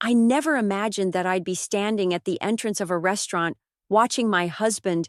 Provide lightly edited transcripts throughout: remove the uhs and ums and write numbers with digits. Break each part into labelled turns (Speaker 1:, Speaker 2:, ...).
Speaker 1: I never imagined that I'd be standing at the entrance of a restaurant watching my husband,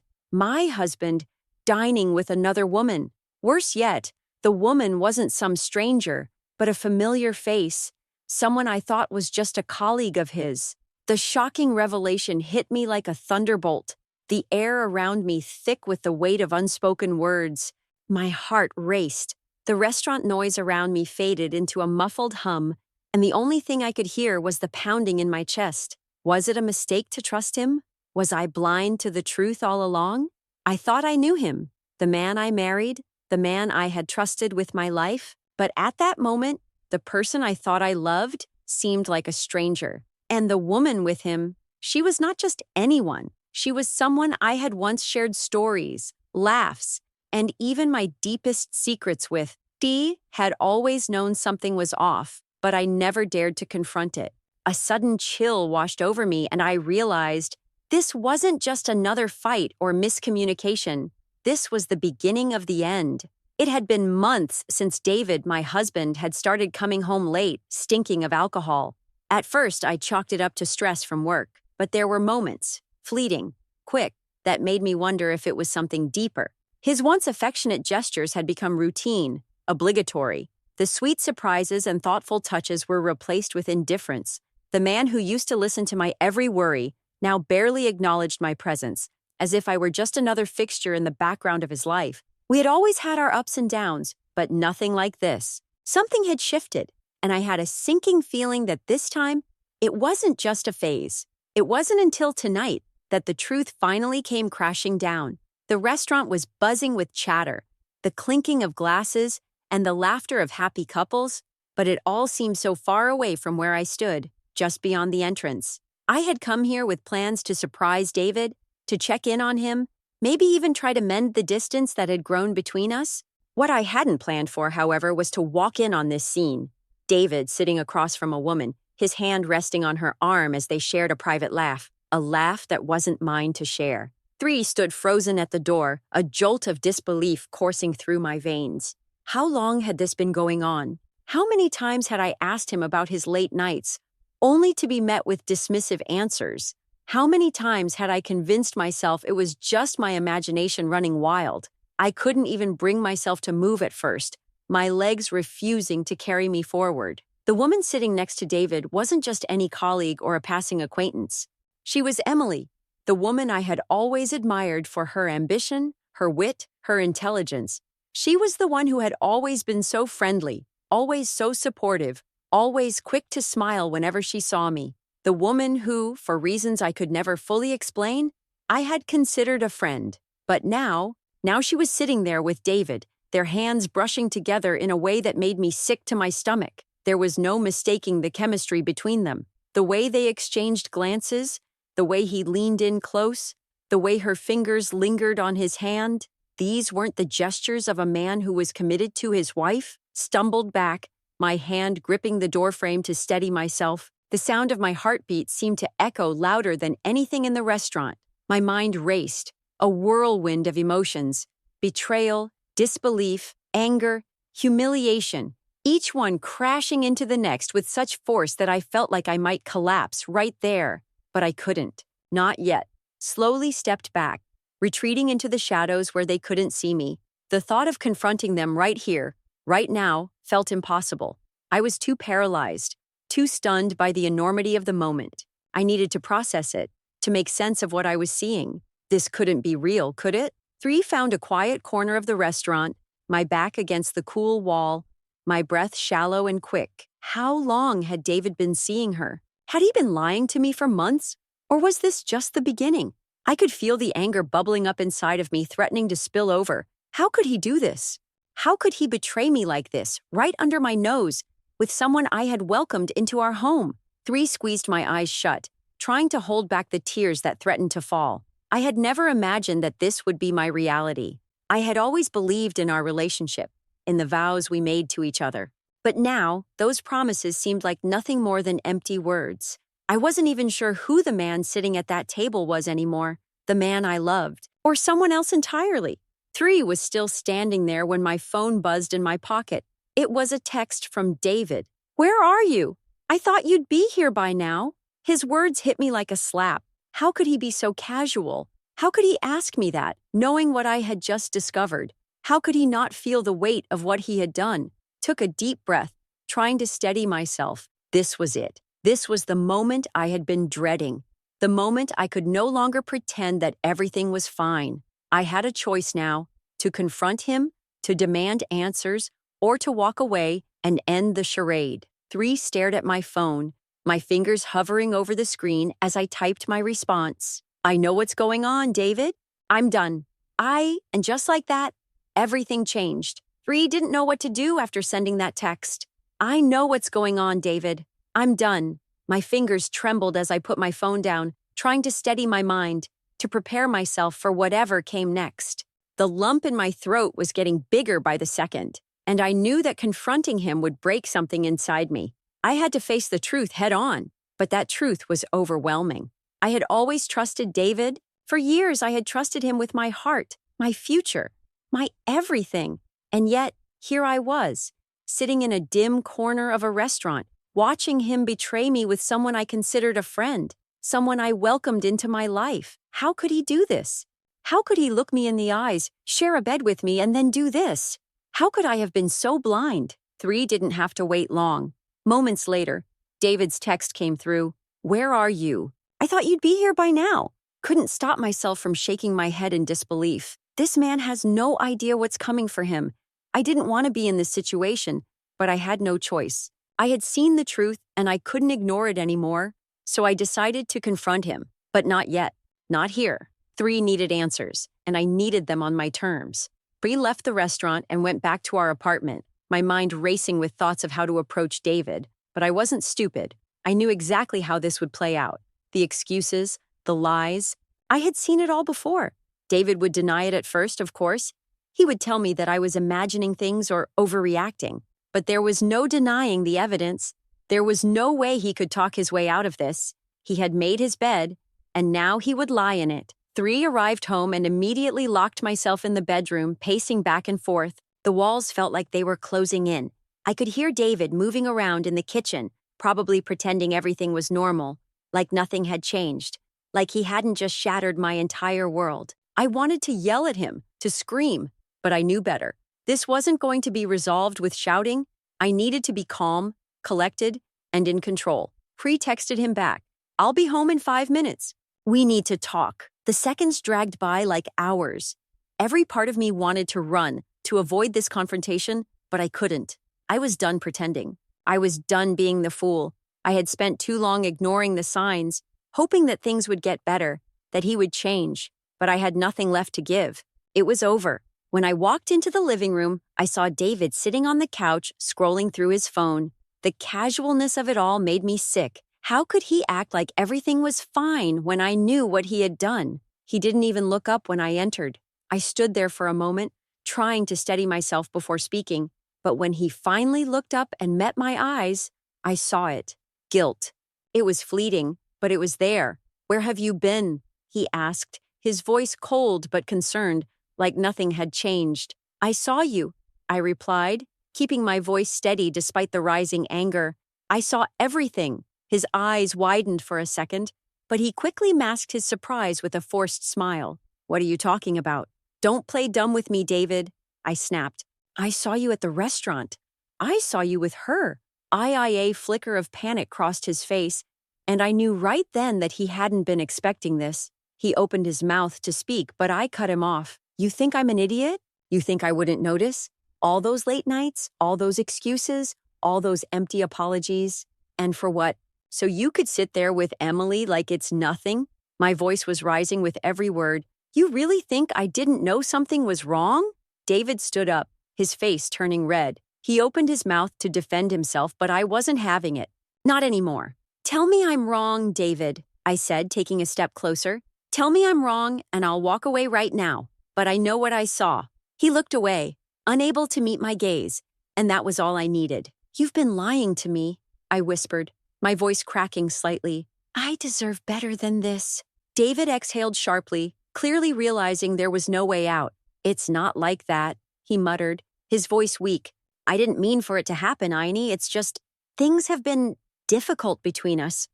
Speaker 1: dining with another woman. Worse yet, the woman wasn't some stranger, but a familiar face, someone I thought was just a colleague of his. The shocking revelation hit me like a thunderbolt, the air around me thick with the weight of unspoken words. My heart raced. The restaurant noise around me faded into a muffled hum, and the only thing I could hear was the pounding in my chest. Was it a mistake to trust him? Was I blind to the truth all along? I thought I knew him, the man I married, the man I had trusted with my life, but at that moment, the person I thought I loved seemed like a stranger. And the woman with him, she was not just anyone. She was someone I had once shared stories, laughs, and even my deepest secrets with. Dee had always known something was off, but I never dared to confront it. A sudden chill washed over me, and I realized this wasn't just another fight or miscommunication. This was the beginning of the end. It had been months since David, my husband, had started coming home late, stinking of alcohol. At first, I chalked it up to stress from work, but there were moments, fleeting, quick, that made me wonder if it was something deeper. His once affectionate gestures had become routine, obligatory. The sweet surprises and thoughtful touches were replaced with indifference. The man who used to listen to my every worry now barely acknowledged my presence, as if I were just another fixture in the background of his life. We had always had our ups and downs, but nothing like this. Something had shifted, and I had a sinking feeling that this time, it wasn't just a phase. It wasn't until tonight that the truth finally came crashing down. The restaurant was buzzing with chatter, the clinking of glasses, and the laughter of happy couples, but it all seemed so far away from where I stood, just beyond the entrance. I had come here with plans to surprise David, to check in on him, maybe even try to mend the distance that had grown between us. What I hadn't planned for, however, was to walk in on this scene. David sitting across from a woman, his hand resting on her arm as they shared a private laugh, a laugh that wasn't mine to share. 3 stood frozen at the door, a jolt of disbelief coursing through my veins. How long had this been going on? How many times had I asked him about his late nights, only to be met with dismissive answers? How many times had I convinced myself it was just my imagination running wild? I couldn't even bring myself to move at first, my legs refusing to carry me forward. The woman sitting next to David wasn't just any colleague or a passing acquaintance. She was Emily, the woman I had always admired for her ambition, her wit, her intelligence. She was the one who had always been so friendly, always so supportive, always quick to smile whenever she saw me. The woman who, for reasons I could never fully explain, I had considered a friend. But now she was sitting there with David, their hands brushing together in a way that made me sick to my stomach. There was no mistaking the chemistry between them. The way they exchanged glances, the way he leaned in close, the way her fingers lingered on his hand. These weren't the gestures of a man who was committed to his wife. Stumbled back, my hand gripping the doorframe to steady myself. The sound of my heartbeat seemed to echo louder than anything in the restaurant. My mind raced, a whirlwind of emotions. Betrayal, disbelief, anger, humiliation, each one crashing into the next with such force that I felt like I might collapse right there. But I couldn't. Not yet. Slowly stepped back, retreating into the shadows where they couldn't see me. The thought of confronting them right here, right now, felt impossible. I was too paralyzed, too stunned by the enormity of the moment. I needed to process it, to make sense of what I was seeing. This couldn't be real, could it? 3 found a quiet corner of the restaurant, my back against the cool wall, my breath shallow and quick. How long had David been seeing her? Had he been lying to me for months? Or was this just the beginning? I could feel the anger bubbling up inside of me, threatening to spill over. How could he do this? How could he betray me like this, right under my nose, with someone I had welcomed into our home? 3 squeezed my eyes shut, trying to hold back the tears that threatened to fall. I had never imagined that this would be my reality. I had always believed in our relationship, in the vows we made to each other. But now, those promises seemed like nothing more than empty words. I wasn't even sure who the man sitting at that table was anymore, the man I loved, or someone else entirely. 3 was still standing there when my phone buzzed in my pocket. It was a text from David. "Where are you?" I thought you'd be here by now. His words hit me like a slap. How could he be so casual? How could he ask me that, knowing what I had just discovered? How could he not feel the weight of what he had done? Took a deep breath, trying to steady myself. This was it. This was the moment I had been dreading. The moment I could no longer pretend that everything was fine. I had a choice now, to confront him, to demand answers, or to walk away and end the charade. 3 stared at my phone, my fingers hovering over the screen as I typed my response. I know what's going on, David. I'm done. And just like that, everything changed. 3 didn't know what to do after sending that text. I know what's going on, David. I'm done. My fingers trembled as I put my phone down, trying to steady my mind, to prepare myself for whatever came next. The lump in my throat was getting bigger by the second, and I knew that confronting him would break something inside me. I had to face the truth head on, but that truth was overwhelming. I had always trusted David. For years, I had trusted him with my heart, my future, my everything. And yet, here I was, sitting in a dim corner of a restaurant, watching him betray me with someone I considered a friend, someone I welcomed into my life. How could he do this? How could he look me in the eyes, share a bed with me, and then do this? How could I have been so blind? 3 didn't have to wait long. Moments later, David's text came through. Where are you? I thought you'd be here by now. Couldn't stop myself from shaking my head in disbelief. This man has no idea what's coming for him. I didn't want to be in this situation, but I had no choice. I had seen the truth and I couldn't ignore it anymore, so I decided to confront him. But not yet. Not here. 3 needed answers, and I needed them on my terms. 3 left the restaurant and went back to our apartment, my mind racing with thoughts of how to approach David. But I wasn't stupid. I knew exactly how this would play out. The excuses, the lies. I had seen it all before. David would deny it at first, of course. He would tell me that I was imagining things or overreacting. But there was no denying the evidence. There was no way he could talk his way out of this. He had made his bed, and now he would lie in it. 3 arrived home and immediately locked myself in the bedroom, pacing back and forth. The walls felt like they were closing in. I could hear David moving around in the kitchen, probably pretending everything was normal, like nothing had changed, like he hadn't just shattered my entire world. I wanted to yell at him, to scream, but I knew better. This wasn't going to be resolved with shouting. I needed to be calm, collected, and in control. Pre-texted him back. I'll be home in 5 minutes. We need to talk. The seconds dragged by like hours. Every part of me wanted to run, to avoid this confrontation, but I couldn't. I was done pretending. I was done being the fool. I had spent too long ignoring the signs, hoping that things would get better, that he would change, but I had nothing left to give. It was over. When I walked into the living room, I saw David sitting on the couch, scrolling through his phone. The casualness of it all made me sick. How could he act like everything was fine when I knew what he had done? He didn't even look up when I entered. I stood there for a moment, trying to steady myself before speaking, but when he finally looked up and met my eyes, I saw it. Guilt. It was fleeting, but it was there. Where have you been? He asked, his voice cold but concerned, like nothing had changed. I saw you, I replied, keeping my voice steady despite the rising anger. I saw everything. His eyes widened for a second, but he quickly masked his surprise with a forced smile. What are you talking about? Don't play dumb with me, David, I snapped. I saw you at the restaurant. I saw you with her. A flicker of panic crossed his face, and I knew right then that he hadn't been expecting this. He opened his mouth to speak, but I cut him off. You think I'm an idiot? You think I wouldn't notice? All those late nights, all those excuses, all those empty apologies. And for what? So you could sit there with Emily like it's nothing? My voice was rising with every word. You really think I didn't know something was wrong? David stood up, his face turning red. He opened his mouth to defend himself, but I wasn't having it. Not anymore. Tell me I'm wrong, David, I said, taking a step closer. Tell me I'm wrong, and I'll walk away right now. But I know what I saw. He looked away, unable to meet my gaze, and that was all I needed. You've been lying to me, I whispered, my voice cracking slightly. I deserve better than this. David exhaled sharply, clearly realizing there was no way out. It's not like that, he muttered, his voice weak. I didn't mean for it to happen, Aini. It's just, things have been difficult between us.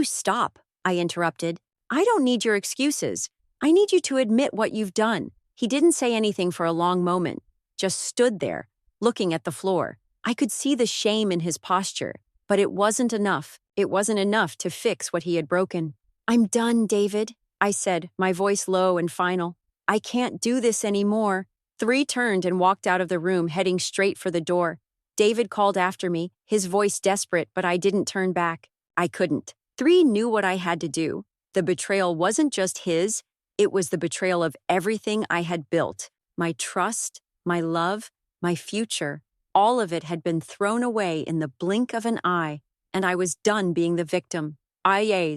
Speaker 1: Stop, I interrupted. I don't need your excuses. I need you to admit what you've done. He didn't say anything for a long moment, just stood there, looking at the floor. I could see the shame in his posture, but it wasn't enough. It wasn't enough to fix what he had broken. I'm done, David, I said, my voice low and final. I can't do this anymore. 3 turned and walked out of the room, heading straight for the door. David called after me, his voice desperate, but I didn't turn back. I couldn't. 3 knew what I had to do. The betrayal wasn't just his, it was the betrayal of everything I had built. My trust, my love, my future. All of it had been thrown away in the blink of an eye, and I was done being the victim. I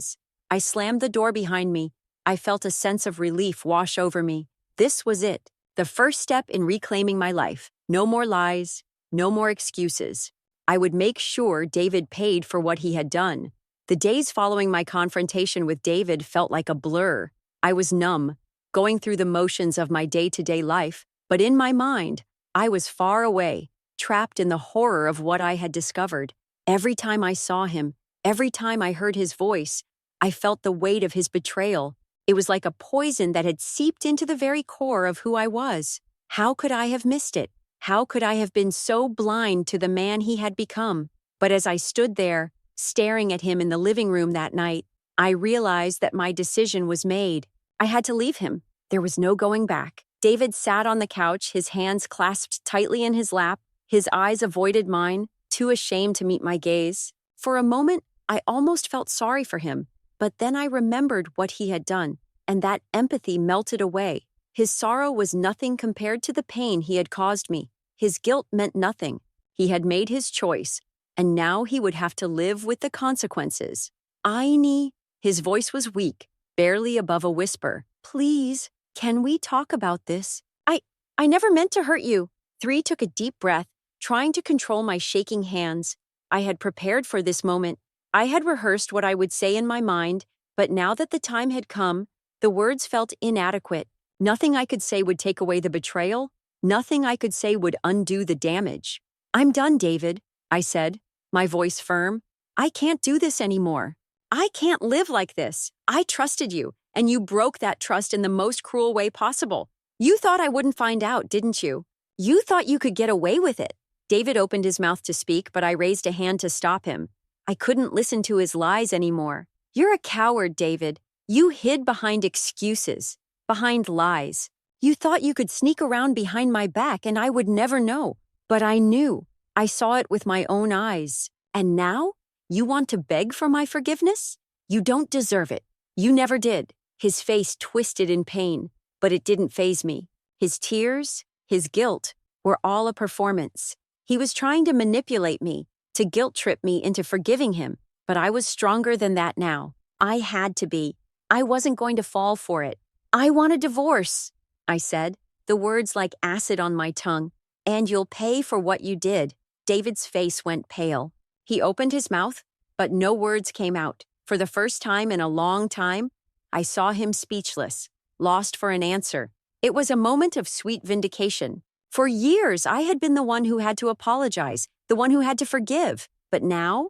Speaker 1: slammed the door behind me. I felt a sense of relief wash over me. This was it, the first step in reclaiming my life. No more lies, no more excuses. I would make sure David paid for what he had done. The days following my confrontation with David felt like a blur. I was numb, going through the motions of my day-to-day life, but in my mind, I was far away, trapped in the horror of what I had discovered. Every time I saw him, every time I heard his voice, I felt the weight of his betrayal. It was like a poison that had seeped into the very core of who I was. How could I have missed it? How could I have been so blind to the man he had become? But as I stood there, staring at him in the living room that night, I realized that my decision was made. I had to leave him. There was no going back. David sat on the couch, his hands clasped tightly in his lap. His eyes avoided mine, too ashamed to meet my gaze. For a moment, I almost felt sorry for him, but then I remembered what he had done, and that empathy melted away. His sorrow was nothing compared to the pain he had caused me. His guilt meant nothing. He had made his choice, and now he would have to live with the consequences. Aini, his voice was weak, barely above a whisper. Please, can we talk about this? I never meant to hurt you. 3 took a deep breath, trying to control my shaking hands. I had prepared for this moment. I had rehearsed what I would say in my mind, but now that the time had come, the words felt inadequate. Nothing I could say would take away the betrayal. Nothing I could say would undo the damage. I'm done, David, I said, my voice firm. I can't do this anymore. I can't live like this. I trusted you, and you broke that trust in the most cruel way possible. You thought I wouldn't find out, didn't you? You thought you could get away with it. David opened his mouth to speak, but I raised a hand to stop him. I couldn't listen to his lies anymore. You're a coward, David. You hid behind excuses, behind lies. You thought you could sneak around behind my back and I would never know. But I knew. I saw it with my own eyes. And now? You want to beg for my forgiveness? You don't deserve it. You never did. His face twisted in pain, but it didn't faze me. His tears, his guilt, were all a performance. He was trying to manipulate me, to guilt-trip me into forgiving him, but I was stronger than that now. I had to be. I wasn't going to fall for it. I want a divorce, I said, the words like acid on my tongue. And you'll pay for what you did. David's face went pale. He opened his mouth, but no words came out. For the first time in a long time, I saw him speechless, lost for an answer. It was a moment of sweet vindication. For years, I had been the one who had to apologize, the one who had to forgive. But now,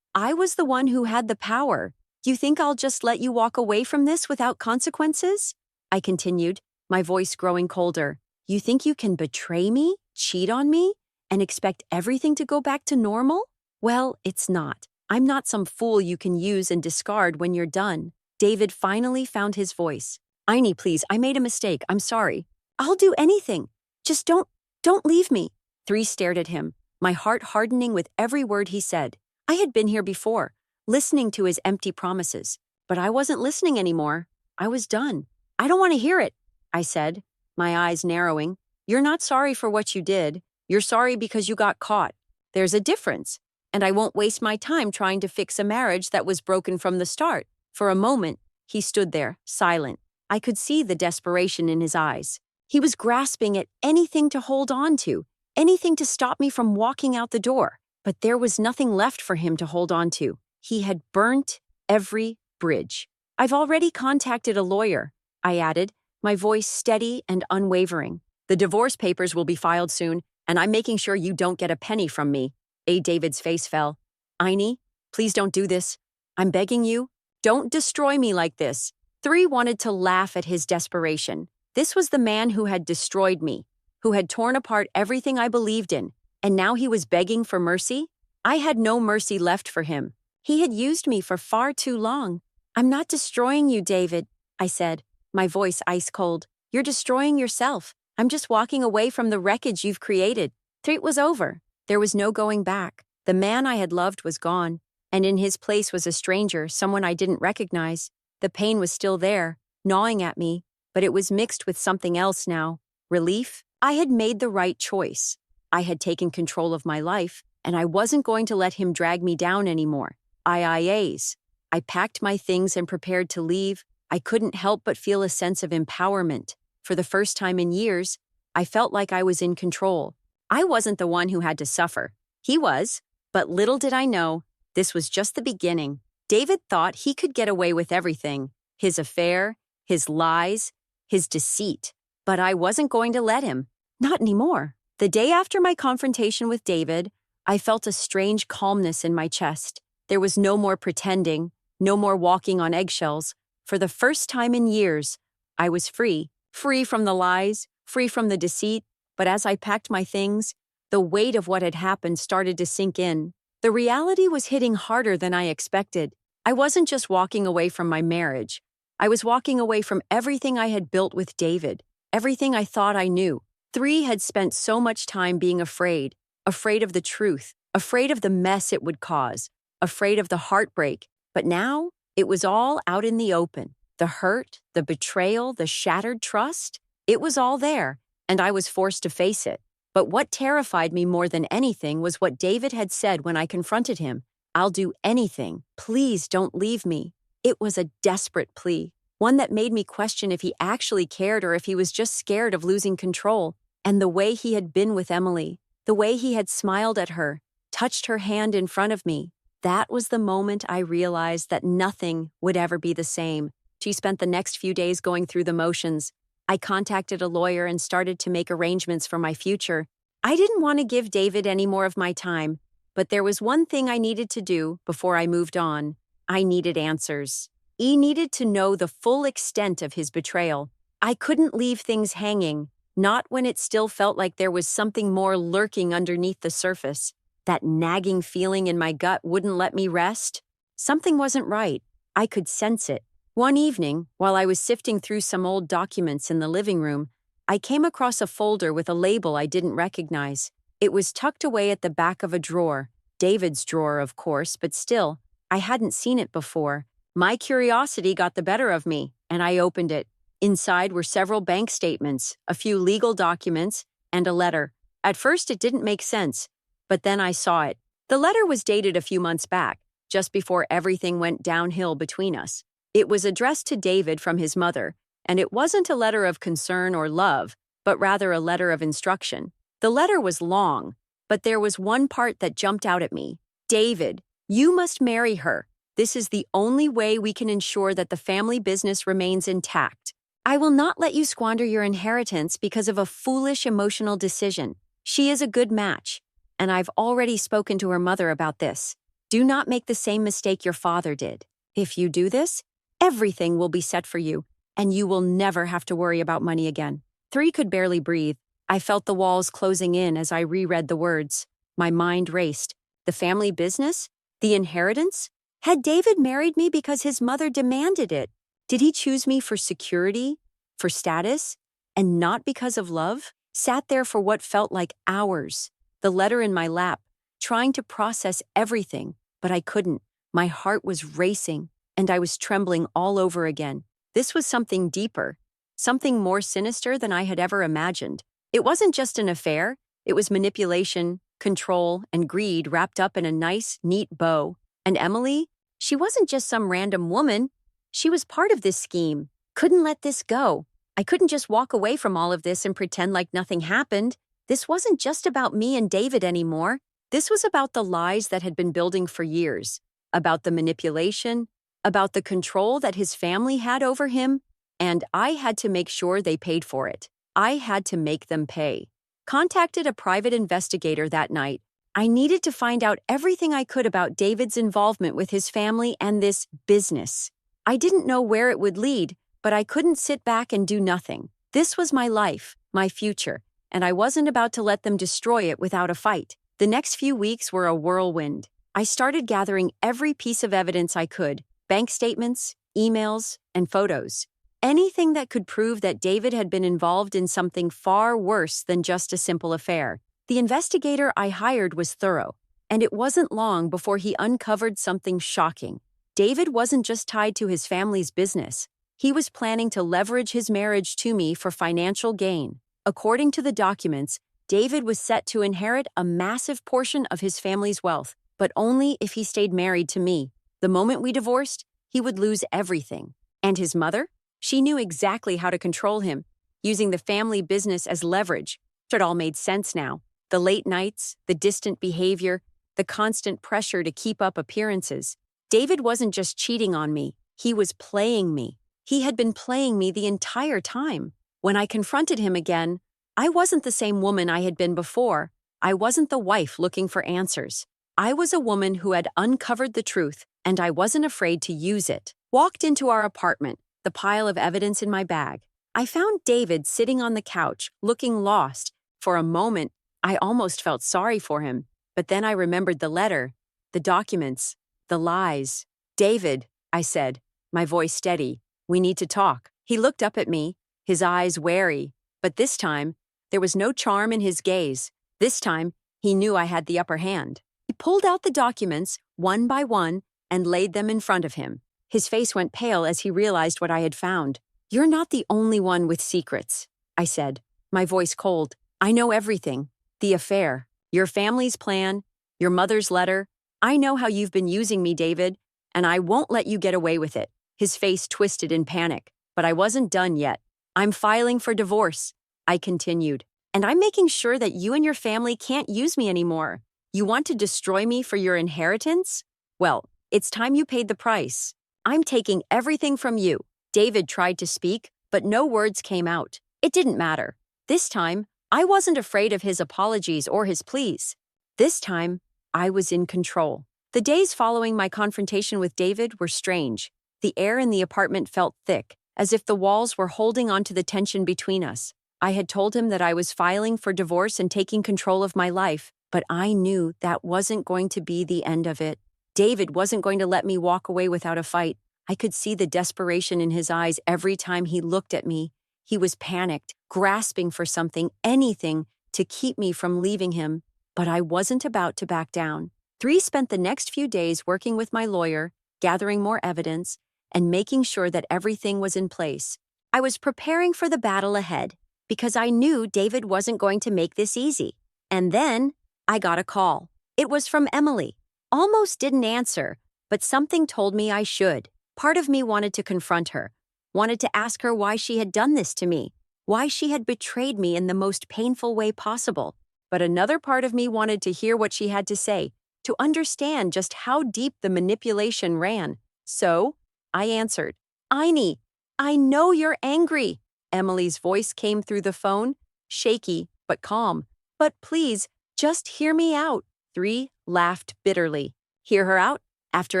Speaker 1: I was the one who had the power. You think I'll just let you walk away from this without consequences? I continued, my voice growing colder. You think you can betray me, cheat on me, and expect everything to go back to normal? Well, it's not. I'm not some fool you can use and discard when you're done. David finally found his voice. Aini, please, I made a mistake. I'm sorry. I'll do anything. Just don't leave me. 3 stared at him, my heart hardening with every word he said. I had been here before, listening to his empty promises, but I wasn't listening anymore. I was done. I don't want to hear it, I said, my eyes narrowing. You're not sorry for what you did. You're sorry because you got caught. There's a difference, and I won't waste my time trying to fix a marriage that was broken from the start. For a moment, he stood there, silent. I could see the desperation in his eyes. He was grasping at anything to hold on to, anything to stop me from walking out the door. But there was nothing left for him to hold on to. He had burnt every bridge. I've already contacted a lawyer, I added, my voice steady and unwavering. The divorce papers will be filed soon, and I'm making sure you don't get a penny from me. David's face fell. Aini, please don't do this. I'm begging you. Don't destroy me like this. 3 wanted to laugh at his desperation. This was the man who had destroyed me, who had torn apart everything I believed in, and now he was begging for mercy? I had no mercy left for him. He had used me for far too long. I'm not destroying you, David, I said, my voice ice cold. You're destroying yourself. I'm just walking away from the wreckage you've created. It was over. There was no going back. The man I had loved was gone, and in his place was a stranger, someone I didn't recognize. The pain was still there, gnawing at me, but it was mixed with something else now. Relief? I had made the right choice. I had taken control of my life, and I wasn't going to let him drag me down anymore. IIAs. I packed my things and prepared to leave. I couldn't help but feel a sense of empowerment. For the first time in years, I felt like I was in control. I wasn't the one who had to suffer. He was. But little did I know, this was just the beginning. David thought he could get away with everything. His affair, his lies, his deceit. But I wasn't going to let him. Not anymore. The day after my confrontation with David, I felt a strange calmness in my chest. There was no more pretending, no more walking on eggshells. For the first time in years, I was free. Free from the lies, free from the deceit. But as I packed my things, the weight of what had happened started to sink in. The reality was hitting harder than I expected. I wasn't just walking away from my marriage. I was walking away from everything I had built with David, everything I thought I knew. 3 had spent so much time being afraid of the truth, afraid of the mess it would cause, afraid of the heartbreak. But now, it was all out in the open. The hurt, the betrayal, the shattered trust, it was all there, and I was forced to face it. But what terrified me more than anything was what David had said when I confronted him. I'll do anything. Please don't leave me. It was a desperate plea, one that made me question if he actually cared or if he was just scared of losing control. And the way he had been with Emily, the way he had smiled at her, touched her hand in front of me, that was the moment I realized that nothing would ever be the same. She spent the next few days going through the motions. I contacted a lawyer and started to make arrangements for my future. I didn't want to give David any more of my time, but there was one thing I needed to do before I moved on. I needed answers. He needed to know the full extent of his betrayal. I couldn't leave things hanging, not when it still felt like there was something more lurking underneath the surface. That nagging feeling in my gut wouldn't let me rest. Something wasn't right. I could sense it. One evening, while I was sifting through some old documents in the living room, I came across a folder with a label I didn't recognize. It was tucked away at the back of a drawer. David's drawer, of course, but still, I hadn't seen it before. My curiosity got the better of me, and I opened it. Inside were several bank statements, a few legal documents, and a letter. At first, it didn't make sense, but then I saw it. The letter was dated a few months back, just before everything went downhill between us. It was addressed to David from his mother, and it wasn't a letter of concern or love, but rather a letter of instruction. The letter was long, but there was one part that jumped out at me. David, you must marry her. This is the only way we can ensure that the family business remains intact. I will not let you squander your inheritance because of a foolish emotional decision. She is a good match, and I've already spoken to her mother about this. Do not make the same mistake your father did. If you do this, everything will be set for you, and you will never have to worry about money again. 3 could barely breathe. I felt the walls closing in as I reread the words. My mind raced. The family business? The inheritance? Had David married me because his mother demanded it? Did he choose me for security, for status, and not because of love? Sat there for what felt like hours, the letter in my lap, trying to process everything, but I couldn't. My heart was racing, and I was trembling all over again. This was something deeper, something more sinister than I had ever imagined. It wasn't just an affair, it was manipulation, control, and greed wrapped up in a nice, neat bow. And Emily, she wasn't just some random woman. She was part of this scheme. Couldn't let this go. I couldn't just walk away from all of this and pretend like nothing happened. This wasn't just about me and David anymore. This was about the lies that had been building for years, about the manipulation, about the control that his family had over him, and I had to make sure they paid for it. I had to make them pay. Contacted a private investigator that night. I needed to find out everything I could about David's involvement with his family and this business. I didn't know where it would lead, but I couldn't sit back and do nothing. This was my life, my future, and I wasn't about to let them destroy it without a fight. The next few weeks were a whirlwind. I started gathering every piece of evidence I could: bank statements, emails, and photos. Anything that could prove that David had been involved in something far worse than just a simple affair. The investigator I hired was thorough, and it wasn't long before he uncovered something shocking. David wasn't just tied to his family's business. He was planning to leverage his marriage to me for financial gain. According to the documents, David was set to inherit a massive portion of his family's wealth, but only if he stayed married to me. The moment we divorced, he would lose everything. And his mother? She knew exactly how to control him, using the family business as leverage. It all made sense now. The late nights, the distant behavior, the constant pressure to keep up appearances. David wasn't just cheating on me, he was playing me. He had been playing me the entire time. When I confronted him again, I wasn't the same woman I had been before. I wasn't the wife looking for answers. I was a woman who had uncovered the truth, and I wasn't afraid to use it. Walked into our apartment, the pile of evidence in my bag. I found David sitting on the couch, looking lost. For a moment, I almost felt sorry for him, but then I remembered the letter, the documents, the lies. "David," I said, my voice steady, "we need to talk." He looked up at me, his eyes wary, but this time, there was no charm in his gaze. This time, he knew I had the upper hand. He pulled out the documents, one by one, and laid them in front of him. His face went pale as he realized what I had found. "You're not the only one with secrets," I said, my voice cold. "I know everything. The affair, your family's plan, your mother's letter. I know how you've been using me, David, and I won't let you get away with it." His face twisted in panic, but I wasn't done yet. "I'm filing for divorce," I continued, "and I'm making sure that you and your family can't use me anymore. You want to destroy me for your inheritance? Well, it's time you paid the price. I'm taking everything from you." David tried to speak, but no words came out. It didn't matter. This time, I wasn't afraid of his apologies or his pleas. This time, I was in control. The days following my confrontation with David were strange. The air in the apartment felt thick, as if the walls were holding onto the tension between us. I had told him that I was filing for divorce and taking control of my life, but I knew that wasn't going to be the end of it. David wasn't going to let me walk away without a fight. I could see the desperation in his eyes every time he looked at me. He was panicked, grasping for something, anything, to keep me from leaving him. But I wasn't about to back down. Spent the next few days working with my lawyer, gathering more evidence, and making sure that everything was in place. I was preparing for the battle ahead, because I knew David wasn't going to make this easy. And then, I got a call. It was from Emily. Almost didn't answer, but something told me I should. Part of me wanted to confront her, wanted to ask her why she had done this to me, why she had betrayed me in the most painful way possible. But another part of me wanted to hear what she had to say, to understand just how deep the manipulation ran. So, I answered, "Aini, I know you're angry." Emily's voice came through the phone, shaky but calm. "But please, just hear me out." 3 laughed bitterly. Hear her out? After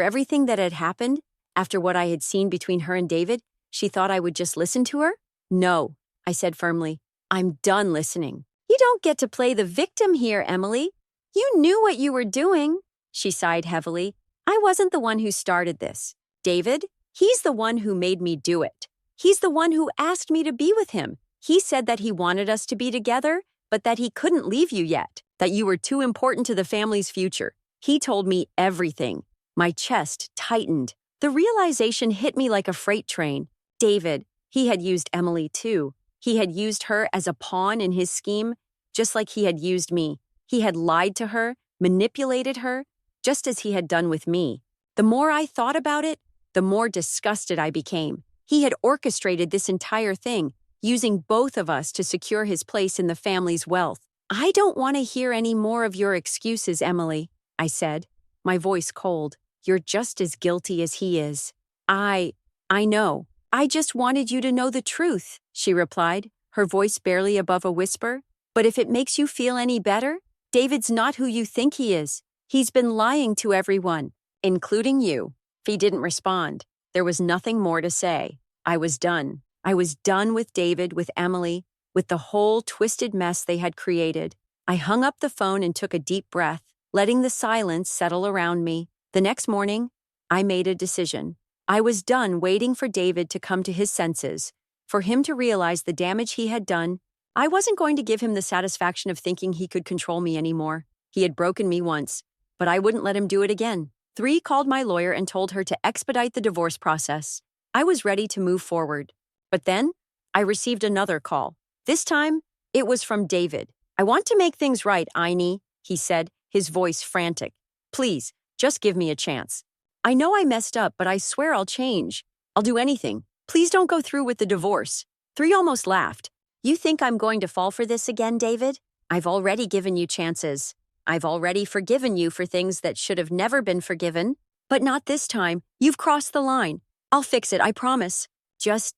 Speaker 1: everything that had happened, after what I had seen between her and David, she thought I would just listen to her? "No," I said firmly. "I'm done listening." "You don't get to play the victim here, Emily. You knew what you were doing." She sighed heavily. "I wasn't the one who started this. David, he's the one who made me do it. He's the one who asked me to be with him. He said that he wanted us to be together, but that he couldn't leave you yet, that you were too important to the family's future. He told me everything." My chest tightened. The realization hit me like a freight train. David, he had used Emily too. He had used her as a pawn in his scheme, just like he had used me. He had lied to her, manipulated her, just as he had done with me. The more I thought about it, the more disgusted I became. He had orchestrated this entire thing, using both of us to secure his place in the family's wealth. "I don't want to hear any more of your excuses, Emily," I said, my voice cold. "You're just as guilty as he is." I know. I just wanted you to know the truth," she replied, her voice barely above a whisper. "But if it makes you feel any better, David's not who you think he is. He's been lying to everyone, including you. He didn't respond. There was nothing more to say. I was done. I was done with David, with Emily, with the whole twisted mess they had created. I hung up the phone and took a deep breath, letting the silence settle around me. The next morning, I made a decision. I was done waiting for David to come to his senses, for him to realize the damage he had done. I wasn't going to give him the satisfaction of thinking he could control me anymore. He had broken me once, but I wouldn't let him do it again. 3 called my lawyer and told her to expedite the divorce process. I was ready to move forward. But then, I received another call. This time, it was from David. "I want to make things right, Aini," he said, his voice frantic. "Please, just give me a chance. I know I messed up, but I swear I'll change. I'll do anything. Please don't go through with the divorce." 3 almost laughed. "You think I'm going to fall for this again, David? I've already given you chances. I've already forgiven you for things that should have never been forgiven. But not this time. You've crossed the line. I'll fix it, I promise. Just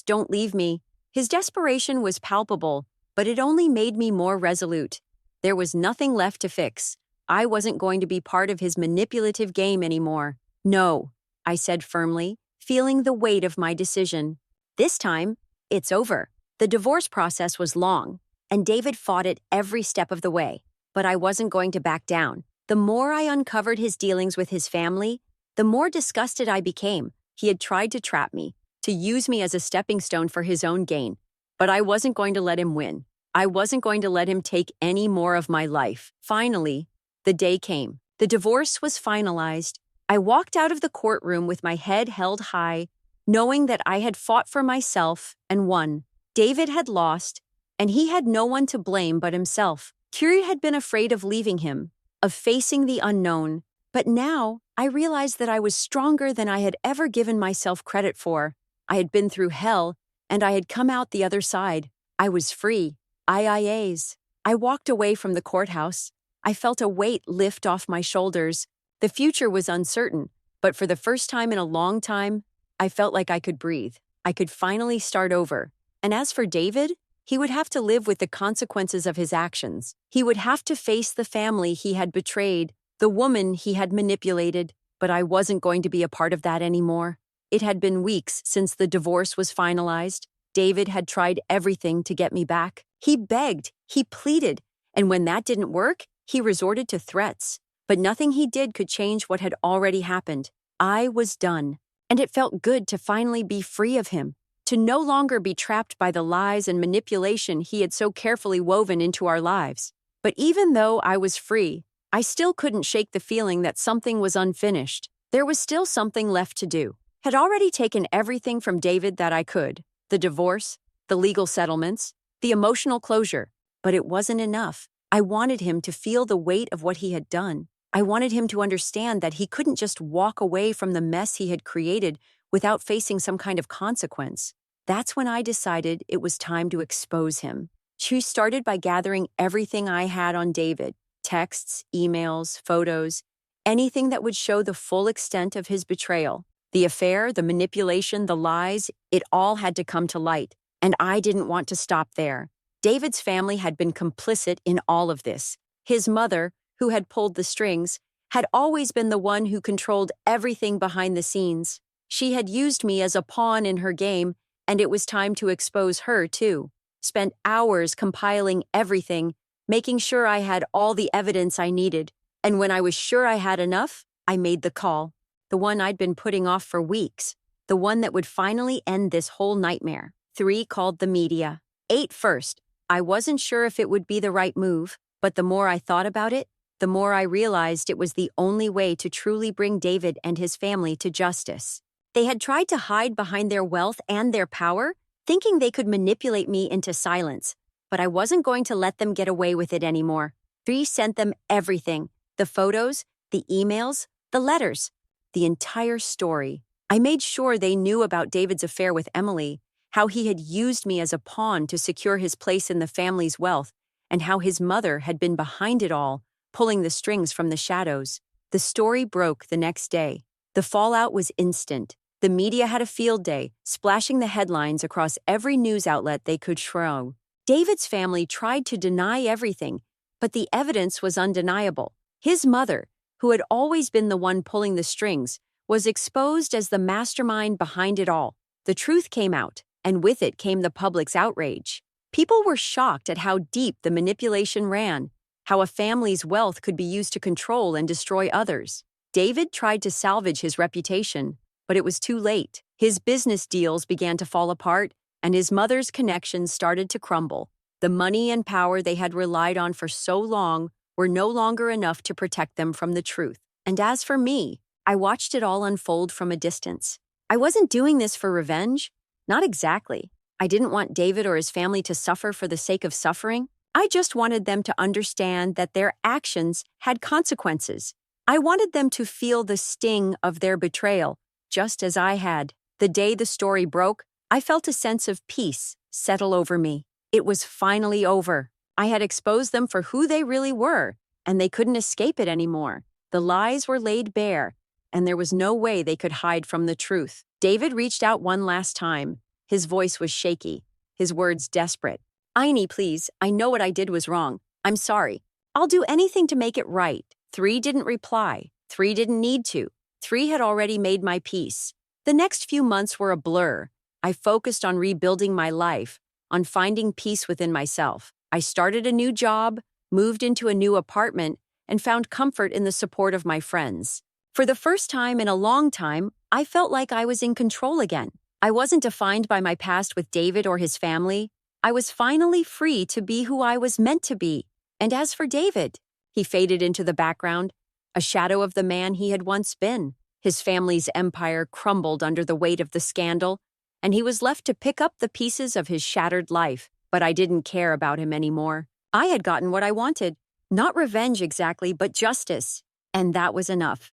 Speaker 1: don't leave me." His desperation was palpable, but it only made me more resolute. There was nothing left to fix. I wasn't going to be part of his manipulative game anymore. "No," I said firmly, feeling the weight of my decision. This time, it's over. The divorce process was long, and David fought it every step of the way. But I wasn't going to back down. The more I uncovered his dealings with his family, the more disgusted I became. He had tried to trap me, to use me as a stepping stone for his own gain. But I wasn't going to let him win. I wasn't going to let him take any more of my life. Finally, the day came. The divorce was finalized. I walked out of the courtroom with my head held high, knowing that I had fought for myself and won. David had lost, and he had no one to blame but himself. Curie had been afraid of leaving him, of facing the unknown. But now, I realized that I was stronger than I had ever given myself credit for. I had been through hell, and I had come out the other side. I was free. IIAs. I walked away from the courthouse. I felt a weight lift off my shoulders. The future was uncertain, but for the first time in a long time, I felt like I could breathe. I could finally start over. And as for David, he would have to live with the consequences of his actions. He would have to face the family he had betrayed, the woman he had manipulated, but I wasn't going to be a part of that anymore. It had been weeks since the divorce was finalized. David had tried everything to get me back. He begged, he pleaded, and when that didn't work, he resorted to threats. But nothing he did could change what had already happened. I was done, and it felt good to finally be free of him, to no longer be trapped by the lies and manipulation he had so carefully woven into our lives. But even though I was free, I still couldn't shake the feeling that something was unfinished. There was still something left to do. Had already taken everything from David that I could, the divorce, the legal settlements, the emotional closure, but it wasn't enough. I wanted him to feel the weight of what he had done. I wanted him to understand that he couldn't just walk away from the mess he had created without facing some kind of consequence. That's when I decided it was time to expose him. She started by gathering everything I had on David, texts, emails, photos, anything that would show the full extent of his betrayal. The affair, the manipulation, the lies, it all had to come to light, and I didn't want to stop there. David's family had been complicit in all of this. His mother, who had pulled the strings, had always been the one who controlled everything behind the scenes. She had used me as a pawn in her game, and it was time to expose her, too. Spent hours compiling everything, making sure I had all the evidence I needed, and when I was sure I had enough, I made the call. The one I'd been putting off for weeks. The one that would finally end this whole nightmare. 3 called the media. 8 first. I wasn't sure if it would be the right move, but the more I thought about it, the more I realized it was the only way to truly bring David and his family to justice. They had tried to hide behind their wealth and their power, thinking they could manipulate me into silence, but I wasn't going to let them get away with it anymore. 3 sent them everything. The photos, the emails, the letters. The entire story. I made sure they knew about David's affair with Emily, how he had used me as a pawn to secure his place in the family's wealth, and how his mother had been behind it all, pulling the strings from the shadows. The story broke the next day. The fallout was instant. The media had a field day, splashing the headlines across every news outlet they could show. David's family tried to deny everything, But the evidence was undeniable. His mother, who had always been the one pulling the strings, was exposed as the mastermind behind it all. The truth came out, and with it came the public's outrage. People were shocked at how deep the manipulation ran, how a family's wealth could be used to control and destroy others. David tried to salvage his reputation, but it was too late. His business deals began to fall apart, and his mother's connections started to crumble. The money and power they had relied on for so long were no longer enough to protect them from the truth. And as for me, I watched it all unfold from a distance. I wasn't doing this for revenge. Not exactly. I didn't want David or his family to suffer for the sake of suffering. I just wanted them to understand that their actions had consequences. I wanted them to feel the sting of their betrayal, just as I had. The day the story broke, I felt a sense of peace settle over me. It was finally over. I had exposed them for who they really were, and they couldn't escape it anymore. The lies were laid bare, and there was no way they could hide from the truth. David reached out one last time. His voice was shaky, his words desperate. "Aini, please, I know what I did was wrong. I'm sorry. I'll do anything to make it right." 3 didn't reply. 3 didn't need to. 3 had already made my peace. The next few months were a blur. I focused on rebuilding my life, on finding peace within myself. I started a new job, moved into a new apartment, and found comfort in the support of my friends. For the first time in a long time, I felt like I was in control again. I wasn't defined by my past with David or his family. I was finally free to be who I was meant to be. And as for David, he faded into the background, a shadow of the man he had once been. His family's empire crumbled under the weight of the scandal, and he was left to pick up the pieces of his shattered life. But I didn't care about him anymore. I had gotten what I wanted. Not revenge exactly, but justice. And that was enough.